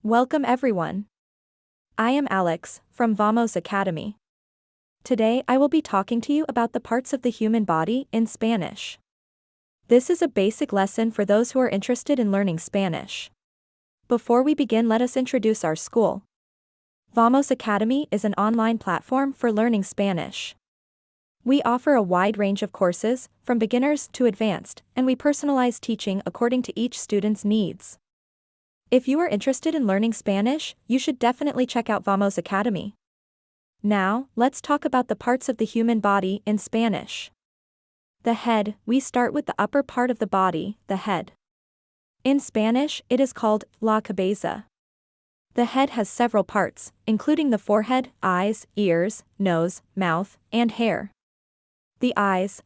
Welcome everyone. I am Alex, from Vamos Academy. Today I will be talking to you about the parts of the human body in Spanish. This is a basic lesson for those who are interested in learning Spanish. Before we begin, let us introduce our school. Vamos Academy is an online platform for learning Spanish. We offer a wide range of courses, from beginners to advanced, and we personalize teaching according to each student's needs. If you are interested in learning Spanish, you should definitely check out Vamos Academy. Now, let's talk about the parts of the human body in Spanish. The head, we start with the upper part of the body, the head. In Spanish, it is called la cabeza. The head has several parts, including the forehead, eyes, ears, nose, mouth, and hair. The eyes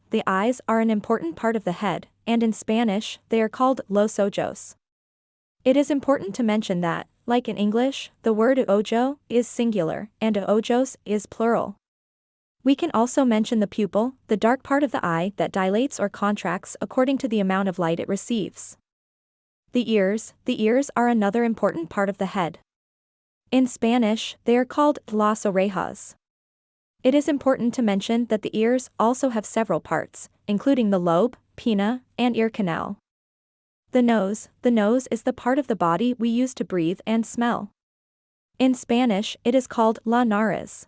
are an important part of the head, and in Spanish, they are called los ojos. It is important to mention that, like in English, the word ojo is singular and ojos is plural. We can also mention the pupil, the dark part of the eye that dilates or contracts according to the amount of light it receives. The ears are another important part of the head. In Spanish, they are called las orejas. It is important to mention that the ears also have several parts, including the lobe, pinna, and ear canal. The nose is the part of the body we use to breathe and smell. In Spanish, it is called la nariz.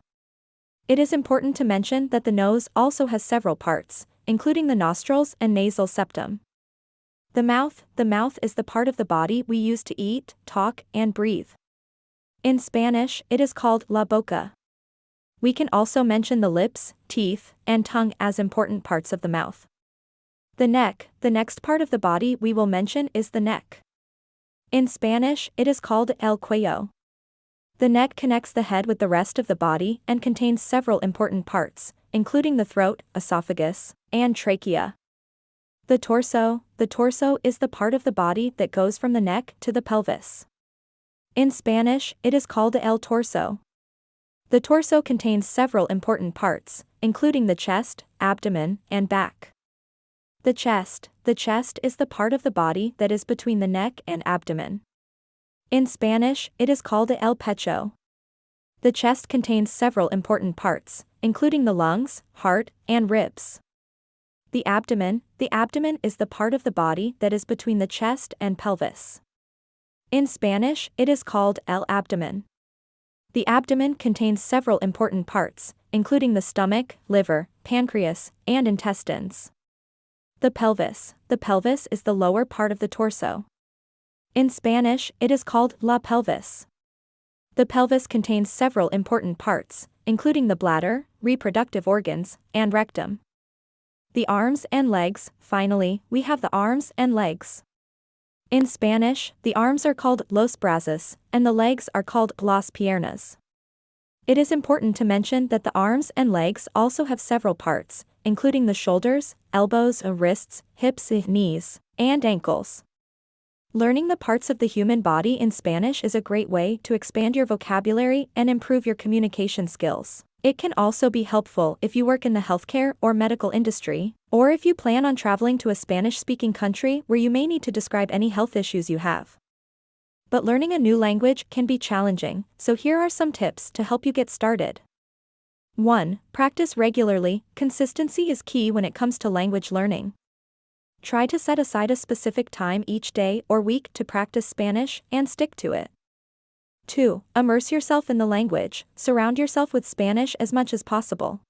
It is important to mention that the nose also has several parts, including the nostrils and nasal septum. The mouth is the part of the body we use to eat, talk, and breathe. In Spanish, it is called la boca. We can also mention the lips, teeth, and tongue as important parts of the mouth. The next part of the body we will mention is the neck. In Spanish, it is called el cuello. The neck connects the head with the rest of the body and contains several important parts, including the throat, esophagus, and trachea. The torso is the part of the body that goes from the neck to the pelvis. In Spanish, it is called el torso. The torso contains several important parts, including the chest, abdomen, and back. The chest is the part of the body that is between the neck and abdomen. In Spanish, it is called el pecho. The chest contains several important parts, including the lungs, heart, and ribs. The abdomen is the part of the body that is between the chest and pelvis. In Spanish, it is called el abdomen. The abdomen contains several important parts, including the stomach, liver, pancreas, and intestines. The pelvis is the lower part of the torso. In Spanish, it is called la pelvis. The pelvis contains several important parts, including the bladder, reproductive organs, and rectum. The arms and legs, finally, we have the arms and legs. In Spanish, the arms are called los brazos, and the legs are called las piernas. It is important to mention that the arms and legs also have several parts, including the shoulders, elbows, wrists, hips, knees, and ankles. Learning the parts of the human body in Spanish is a great way to expand your vocabulary and improve your communication skills. It can also be helpful if you work in the healthcare or medical industry, or if you plan on traveling to a Spanish-speaking country where you may need to describe any health issues you have. But learning a new language can be challenging, so here are some tips to help you get started. 1. Practice regularly. Consistency is key when it comes to language learning. Try to set aside a specific time each day or week to practice Spanish and stick to it. 2. Immerse yourself in the language. Surround yourself with Spanish as much as possible.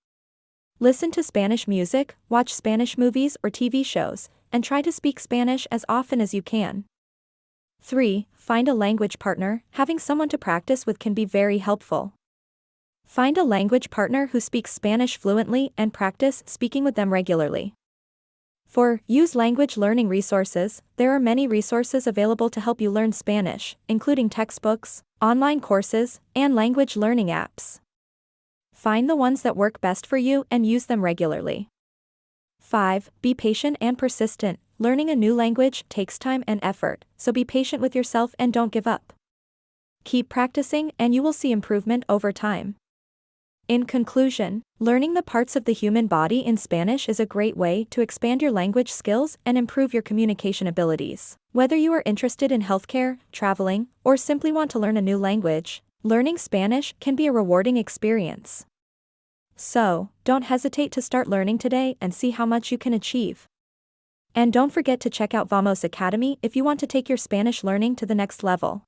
Listen to Spanish music, watch Spanish movies or TV shows, and try to speak Spanish as often as you can. 3. Find a language partner. Having someone to practice with can be very helpful. Find a language partner who speaks Spanish fluently and practice speaking with them regularly. 4. Use language learning resources. There are many resources available to help you learn Spanish, including textbooks, online courses, and language learning apps. Find the ones that work best for you and use them regularly. 5. Be patient and persistent. Learning a new language takes time and effort, so be patient with yourself and don't give up. Keep practicing and you will see improvement over time. In conclusion, learning the parts of the human body in Spanish is a great way to expand your language skills and improve your communication abilities. Whether you are interested in healthcare, traveling, or simply want to learn a new language, learning Spanish can be a rewarding experience. So, don't hesitate to start learning today and see how much you can achieve. And don't forget to check out Vamos Academy if you want to take your Spanish learning to the next level.